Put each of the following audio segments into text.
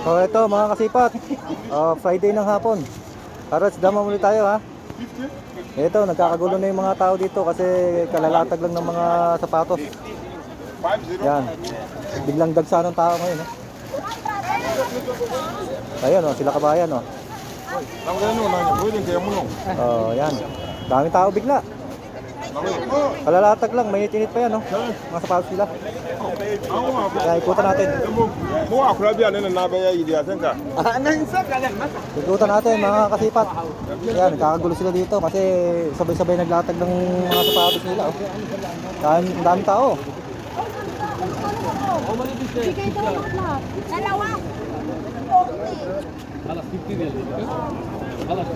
So ito mga kasipat, Friday ng hapon. Para dama muli tayo ha. Ito, nagkakagulo na yung mga tao dito kasi kalalatag lang ng mga sapatos. Yan. Biglang dagsa ng tao ngayon. Ayun sila kabayan yan. Daming tao bigla. Kalalatag lang, may init pa yan mga sapatos sila. Kaya ikutan natin. Ikutan natin mga kasipat. Yan, nagkakagulo sila dito kasi sabay-sabay naglatag ng mga sapatos nila. Daming tao.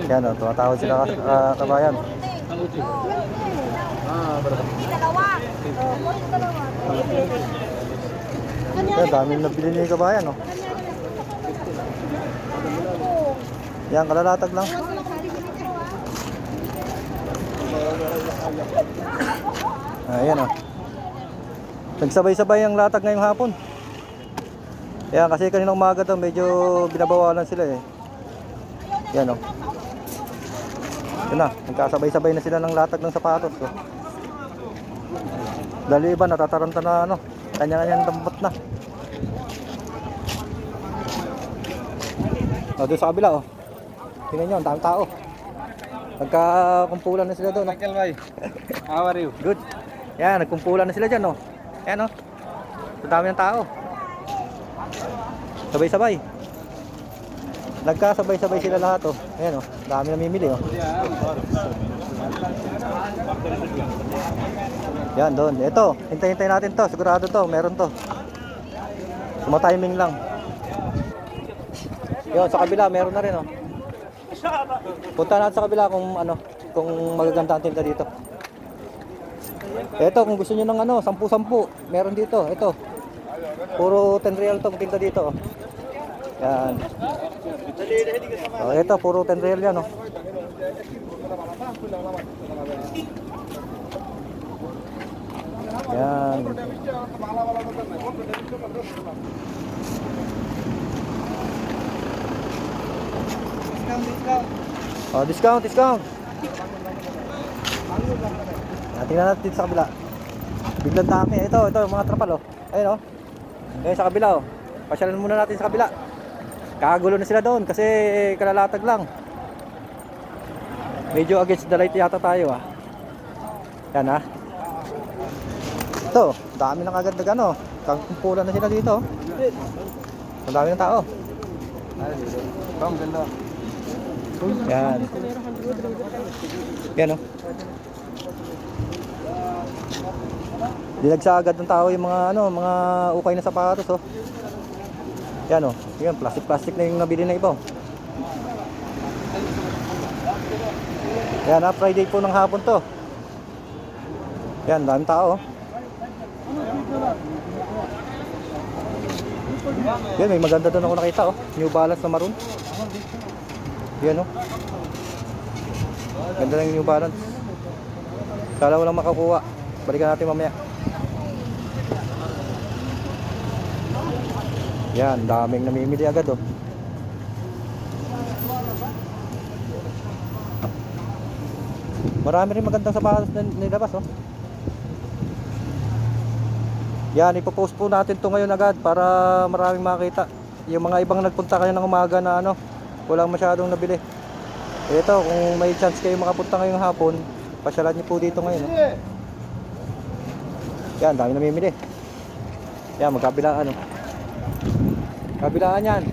Yan tumatawag sila kabayan. Yan, daming nabili ni kabayan Yan, kalalatag lang. Ayan nagsabay-sabay ang latag ngayong hapon. Yan, kasi kaninang umaga medyo binabawalan sila Yan Yan na, nagkasabay-sabay na sila ng latag ng sapatos Dahil iba natataranta na kanya-kanyang dampot na. Doon sa kabila tingnan nyo, ang daming tao. Nagkakumpulan na sila doon Michael Bay, how are you? Good. Yan, nagkumpulan na sila dyan Yan ang dami ng tao. Sabay-sabay. Nagkasabay-sabay sila lahat Ayan dami namimili Yan doon. Ito, hintay-hintay natin to. Sigurado to, meron to. Suma-timing lang. Yun, sa kabila meron na rin Punta natin sa kabila kung magaganda ang tinta dito. Ito, kung gusto niyo ng 10-10, meron dito. Ito. Puro 10 real tong tinta dito Yan. Ito, puro 10 real yan Yan. Discount. Tingnan natin sa kabila. Biglang dami. Ito, mga trapal Ayun Ayun sa kabila Pasyalan muna natin sa kabila. Kakagulo na sila doon kasi kalalatag lang. Medyo against the light yata tayo Yan Ito, dami nang agad kagkumpulan na sila dito Ang dami ng tao. Ang ganda. Yan. Yan Dinagsa agad ng tao yung mga mga ukay na sapatos Yan Yan, plastic na yung nabili na iba Yan Friday po ng hapon to. Yan, daming tao Yan, may maganda doon ako nakita New Balance na maroon. Yan Ganda lang yung New Balance. Kala walang makakuha. Balikan natin mamaya. Yan, daming namimili agad Marami rin magandang sapatos na nilabas Yan, ipopost po natin to ngayon agad para maraming makita. Yung mga ibang nagpunta kayo ng umaga na walang masyadong nabili. Ito, kung may chance kayo makapunta ngayong hapon, pasyalan niyo po dito ngayon Yan, dami namimili. Yan, magkabilaan Kabilaan yan.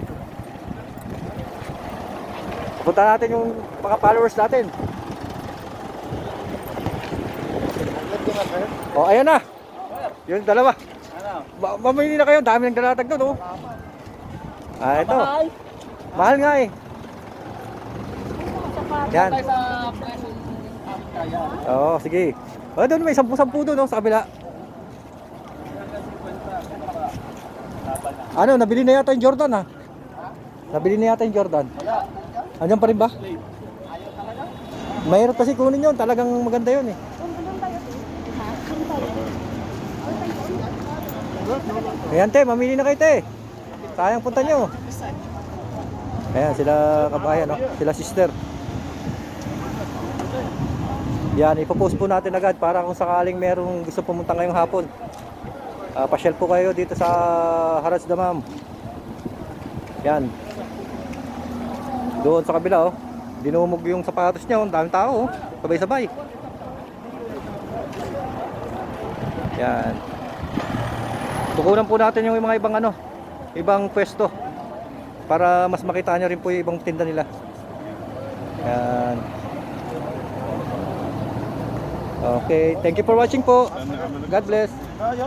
Punta natin yung mga followers natin. Ayan na. Yung dalawa. Mamili na kayo, dami ng dalatag doon ito. Mahal nga Yan. Sige. Doon may 10-10 doon sa kabila. Nabili na yata yung Jordan Nabili na yata yung Jordan. Andiyan pa rin ba? Mahirap kasi kunin yun, talagang maganda yun Ayan te, mamili na kayo te. Sayang punta nyo. Ayan, sila kabayan, no? Sila sister. Yan, ipopost po natin agad para kung sakaling merong gusto pumunta ngayong hapon. Pasyal po kayo dito sa Haraj Damam. Yan. Doon sa kabila, oh. Dinumog yung sapatos niya, oh. Ang daming tao, oh. Sabay-sabay. Yan. Tukunan po natin yung mga ibang ano, ibang pwesto para mas makita nyo rin po yung ibang tinda nila. Yan. Okay, thank you for watching po. God bless.